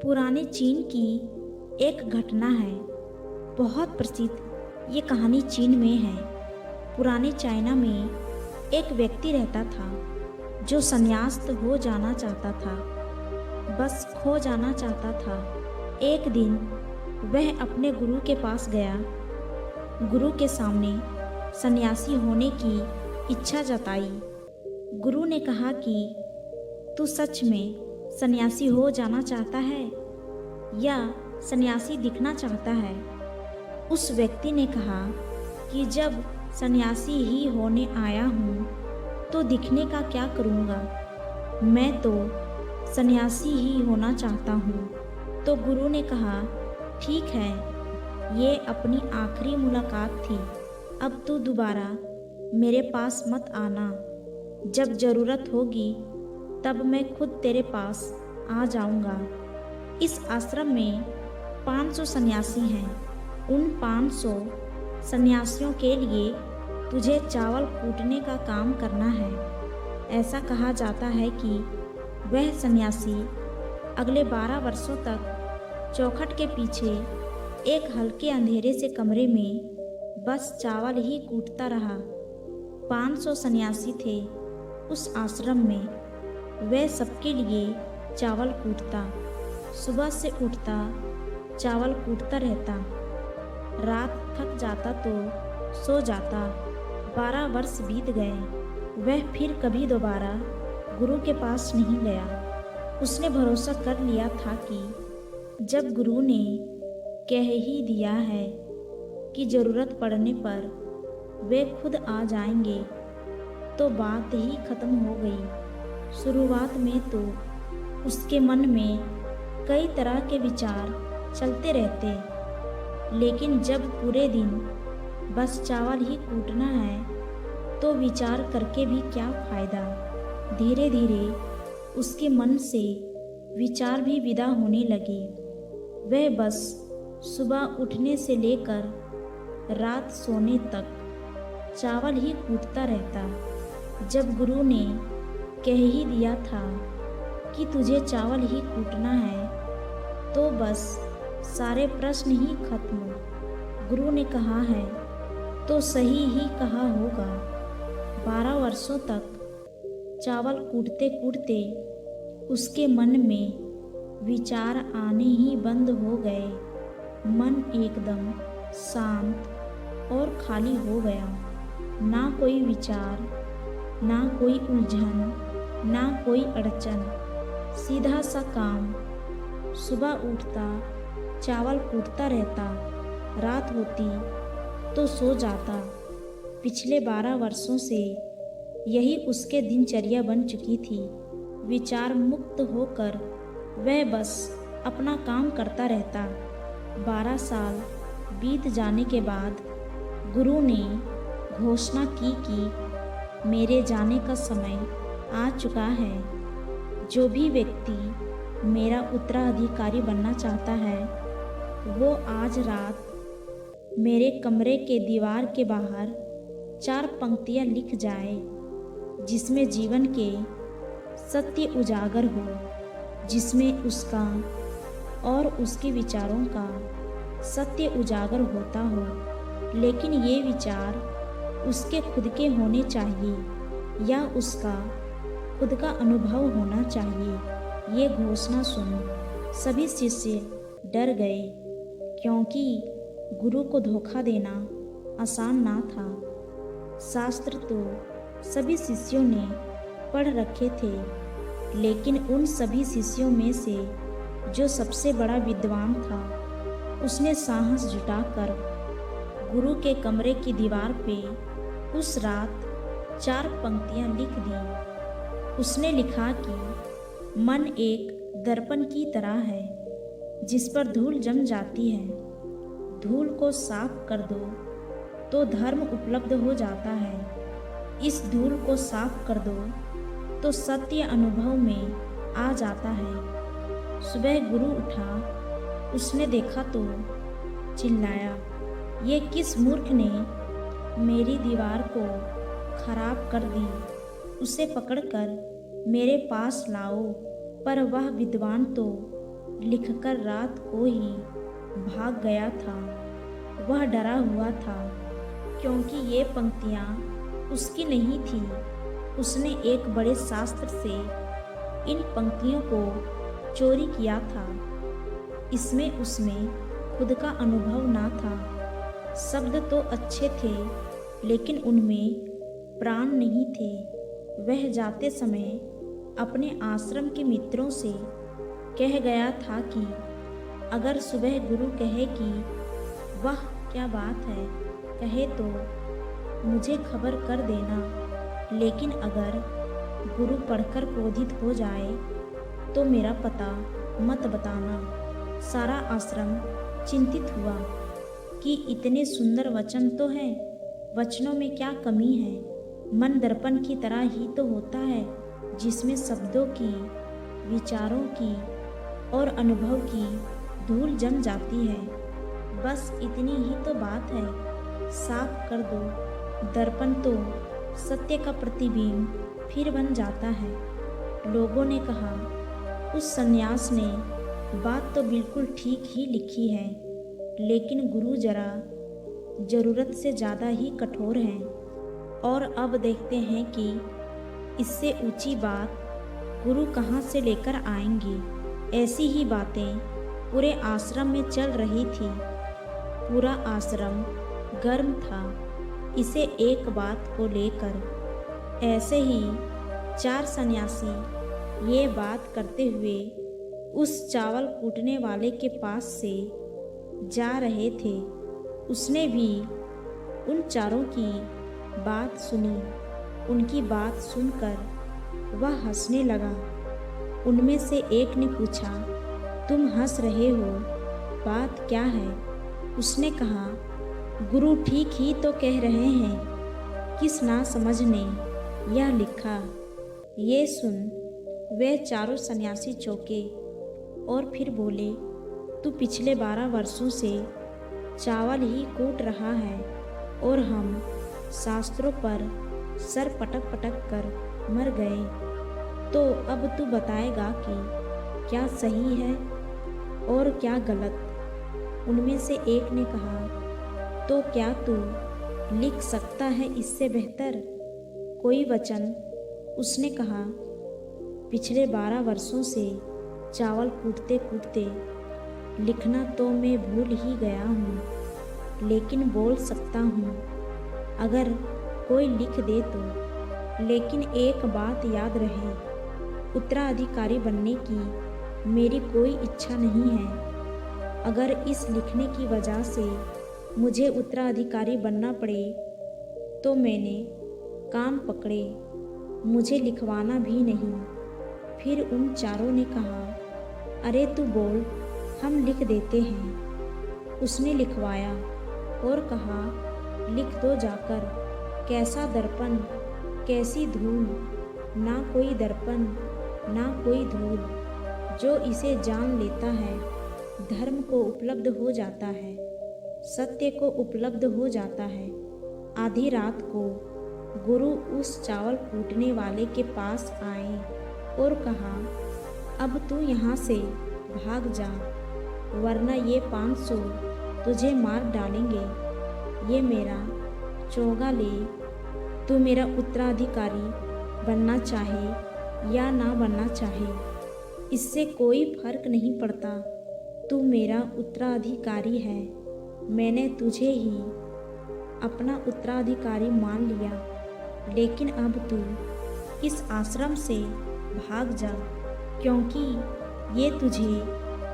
पुराने चीन की एक घटना है, बहुत प्रसिद्ध। ये कहानी चीन में है। पुराने चाइना में एक व्यक्ति रहता था जो संन्यास्त हो जाना चाहता था, बस खो जाना चाहता था। एक दिन वह अपने गुरु के पास गया। गुरु के सामने सन्यासी होने की इच्छा जताई। गुरु ने कहा कि तू सच में सन्यासी हो जाना चाहता है या सन्यासी दिखना चाहता है? उस व्यक्ति ने कहा कि जब सन्यासी ही होने आया हूँ तो दिखने का क्या करूँगा, मैं तो सन्यासी ही होना चाहता हूँ। तो गुरु ने कहा, ठीक है, ये अपनी आखिरी मुलाकात थी। अब तू दोबारा मेरे पास मत आना। जब ज़रूरत होगी तब मैं खुद तेरे पास आ जाऊंगा। इस आश्रम में 500 सन्यासी हैं। उन 500 सन्यासियों के लिए तुझे चावल कूटने का काम करना है। ऐसा कहा जाता है कि वह सन्यासी अगले 12 वर्षों तक चौखट के पीछे एक हल्के अंधेरे से कमरे में बस चावल ही कूटता रहा। 500 सन्यासी थे उस आश्रम में। वह सबके लिए चावल कूटता, सुबह से उठता, चावल कूटता रहता, रात थक जाता तो सो जाता। 12 वर्ष बीत गए। वह फिर कभी दोबारा गुरु के पास नहीं गया। उसने भरोसा कर लिया था कि जब गुरु ने कह ही दिया है कि ज़रूरत पड़ने पर वे खुद आ जाएंगे तो बात ही खत्म हो गई। शुरुआत में तो उसके मन में कई तरह के विचार चलते रहते, लेकिन जब पूरे दिन बस चावल ही कूटना है तो विचार करके भी क्या फ़ायदा। धीरे धीरे उसके मन से विचार भी विदा होने लगे। वह बस सुबह उठने से लेकर रात सोने तक चावल ही कूटता रहता। जब गुरु ने कह ही दिया था कि तुझे चावल ही कूटना है तो बस सारे प्रश्न ही खत्म। गुरु ने कहा है तो सही ही कहा होगा। 12 वर्षों तक चावल कूटते कूटते उसके मन में विचार आने ही बंद हो गए। मन एकदम शांत और खाली हो गया। ना कोई विचार, ना कोई उलझन, ना कोई अड़चन, सीधा सा काम। सुबह उठता, चावल कूटता रहता, रात होती तो सो जाता। पिछले 12 वर्षों से यही उसके दिनचर्या बन चुकी थी। विचार मुक्त होकर वह बस अपना काम करता रहता। 12 साल बीत जाने के बाद गुरु ने घोषणा की कि मेरे जाने का समय आ चुका है। जो भी व्यक्ति मेरा उत्तराधिकारी बनना चाहता है वो आज रात मेरे कमरे के दीवार के बाहर 4 पंक्तियाँ लिख जाए, जिसमें जीवन के सत्य उजागर हो, जिसमें उसका और उसके विचारों का सत्य उजागर होता हो। लेकिन ये विचार उसके खुद के होने चाहिए या उसका खुद का अनुभव होना चाहिए। ये घोषणा सुन सभी शिष्य डर गए, क्योंकि गुरु को धोखा देना आसान ना था। शास्त्र तो सभी शिष्यों ने पढ़ रखे थे, लेकिन उन सभी शिष्यों में से जो सबसे बड़ा विद्वान था, उसने साहस जुटाकर गुरु के कमरे की दीवार पे उस रात 4 पंक्तियाँ लिख दी। उसने लिखा कि मन एक दर्पण की तरह है जिस पर धूल जम जाती है। धूल को साफ कर दो तो धर्म उपलब्ध हो जाता है। इस धूल को साफ कर दो तो सत्य अनुभव में आ जाता है। सुबह गुरु उठा, उसने देखा तो चिल्लाया, ये किस मूर्ख ने मेरी दीवार को खराब कर दी। उसे पकड़कर मेरे पास लाओ। पर वह विद्वान तो लिखकर रात को ही भाग गया था। वह डरा हुआ था क्योंकि ये पंक्तियाँ उसकी नहीं थी। उसने एक बड़े शास्त्र से इन पंक्तियों को चोरी किया था। इसमें उसमें खुद का अनुभव ना था। शब्द तो अच्छे थे लेकिन उनमें प्राण नहीं थे। वह जाते समय अपने आश्रम के मित्रों से कह गया था कि अगर सुबह गुरु कहे कि वाह क्या बात है, कहे तो मुझे खबर कर देना, लेकिन अगर गुरु पढ़कर क्रोधित हो जाए तो मेरा पता मत बताना। सारा आश्रम चिंतित हुआ कि इतने सुंदर वचन तो हैं, वचनों में क्या कमी है। मन दर्पण की तरह ही तो होता है जिसमें शब्दों की, विचारों की और अनुभव की धूल जम जाती है। बस इतनी ही तो बात है, साफ कर दो। दर्पण तो सत्य का प्रतिबिंब फिर बन जाता है। लोगों ने कहा, उस सन्यास ने बात तो बिल्कुल ठीक ही लिखी है, लेकिन गुरु ज़रूरत से ज़्यादा ही कठोर हैं। और अब देखते हैं कि इससे ऊंची बात गुरु कहाँ से लेकर आएंगे। ऐसी ही बातें पूरे आश्रम में चल रही थी। पूरा आश्रम गर्म था इसे एक बात को लेकर। ऐसे ही 4 सन्यासी ये बात करते हुए उस चावल कूटने वाले के पास से जा रहे थे। उसने भी उन चारों की बात सुनी। उनकी बात सुनकर वह हंसने लगा। उनमें से एक ने पूछा, तुम हंस रहे हो, बात क्या है? उसने कहा, गुरु ठीक ही तो कह रहे हैं, किस ना समझ ने यह लिखा। ये सुन वे चारों सन्यासी चौंके और फिर बोले, तू पिछले 12 वर्षों से चावल ही कूट रहा है और हम शास्त्रों पर सर पटक पटक कर मर गए। तो अब तू बताएगा कि क्या सही है और क्या गलत। उनमें से एक ने कहा, तो क्या तू लिख सकता है इससे बेहतर कोई वचन? उसने कहा, पिछले 12 वर्षों से चावल कूटते कूटते लिखना तो मैं भूल ही गया हूँ, लेकिन बोल सकता हूँ अगर कोई लिख दे तो। लेकिन एक बात याद रहे, उत्तराधिकारी बनने की मेरी कोई इच्छा नहीं है। अगर इस लिखने की वजह से मुझे उत्तराधिकारी बनना पड़े तो मैंने काम पकड़े, मुझे लिखवाना भी नहीं। फिर उन चारों ने कहा, अरे तू बोल, हम लिख देते हैं। उसने लिखवाया और कहा, लिख दो जाकर। कैसा दर्पण, कैसी धूल, ना कोई दर्पण ना कोई धूल। जो इसे जान लेता है धर्म को उपलब्ध हो जाता है, सत्य को उपलब्ध हो जाता है। आधी रात को गुरु उस चावल कूटने वाले के पास आए और कहा, अब तू यहाँ से भाग जा, वरना ये 500 तुझे मार डालेंगे। ये मेरा चोगा ले, तू मेरा उत्तराधिकारी बनना चाहे या ना बनना चाहे, इससे कोई फर्क नहीं पड़ता। तू मेरा उत्तराधिकारी है। मैंने तुझे ही अपना उत्तराधिकारी मान लिया, लेकिन अब तू इस आश्रम से भाग जा, क्योंकि ये तुझे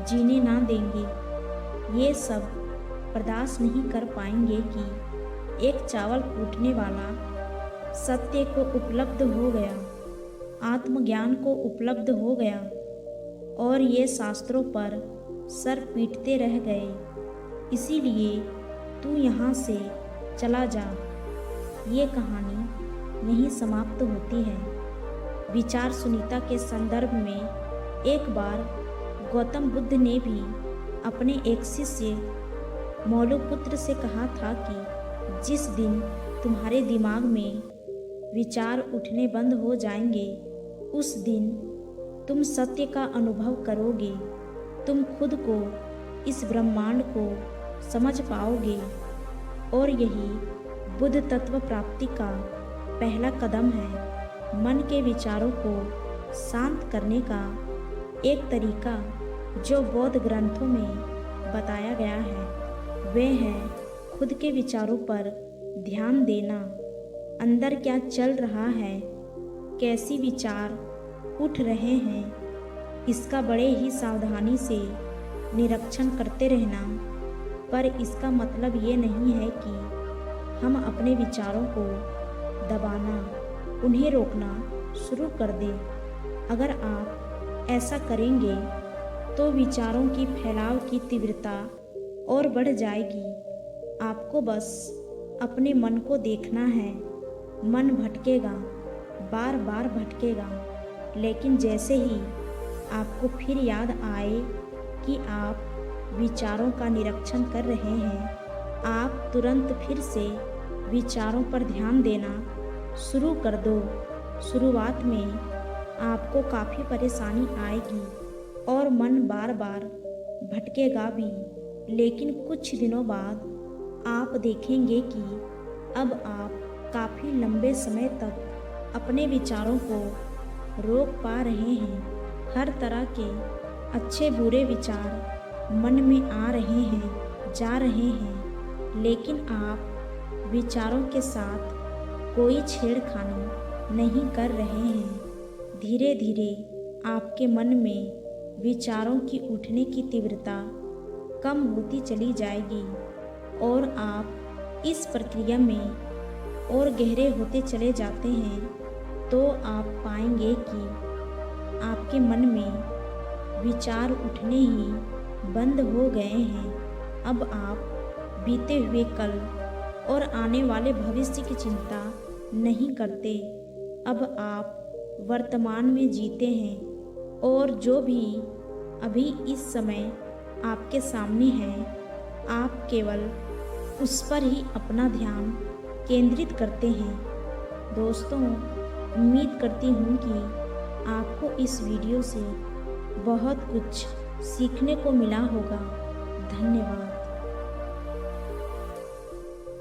जीने ना देंगे। ये सब बर्दाश्त नहीं कर पाएंगे कि एक चावल कूटने वाला सत्य को उपलब्ध हो गया, आत्मज्ञान को उपलब्ध हो गया और ये शास्त्रों पर सर पीटते रह गए। इसीलिए तू यहाँ से चला जा। ये कहानी नहीं समाप्त होती है। विचार सुनीता के संदर्भ में एक बार गौतम बुद्ध ने भी अपने एक शिष्य मौलुपुत्र से कहा था कि जिस दिन तुम्हारे दिमाग में विचार उठने बंद हो जाएंगे, उस दिन तुम सत्य का अनुभव करोगे। तुम खुद को, इस ब्रह्मांड को समझ पाओगे और यही बुद्ध तत्व प्राप्ति का पहला कदम है। मन के विचारों को शांत करने का एक तरीका जो बौद्ध ग्रंथों में बताया गया है वह है खुद के विचारों पर ध्यान देना। अंदर क्या चल रहा है, कैसी विचार उठ रहे हैं, इसका बड़े ही सावधानी से निरीक्षण करते रहना। पर इसका मतलब ये नहीं है कि हम अपने विचारों को दबाना, उन्हें रोकना शुरू कर दें। अगर आप ऐसा करेंगे तो विचारों की फैलाव की तीव्रता और बढ़ जाएगी। आपको बस अपने मन को देखना है। मन भटकेगा, बार बार भटकेगा, लेकिन जैसे ही आपको फिर याद आए कि आप विचारों का निरीक्षण कर रहे हैं, आप तुरंत फिर से विचारों पर ध्यान देना शुरू कर दो। शुरुआत में आपको काफ़ी परेशानी आएगी और मन बार बार भटकेगा भी, लेकिन कुछ दिनों बाद आप देखेंगे कि अब आप काफ़ी लंबे समय तक अपने विचारों को रोक पा रहे हैं। हर तरह के अच्छे बुरे विचार मन में आ रहे हैं, जा रहे हैं, लेकिन आप विचारों के साथ कोई छेड़खानी नहीं कर रहे हैं। धीरे धीरे आपके मन में विचारों की उठने की तीव्रता कम होती चली जाएगी और आप इस प्रक्रिया में और गहरे होते चले जाते हैं तो आप पाएंगे कि आपके मन में विचार उठने ही बंद हो गए हैं। अब आप बीते हुए कल और आने वाले भविष्य की चिंता नहीं करते। अब आप वर्तमान में जीते हैं और जो भी अभी इस समय आपके सामने है, आप केवल उस पर ही अपना ध्यान केंद्रित करते हैं। दोस्तों, उम्मीद करती हूँ कि आपको इस वीडियो से बहुत कुछ सीखने को मिला होगा। धन्यवाद।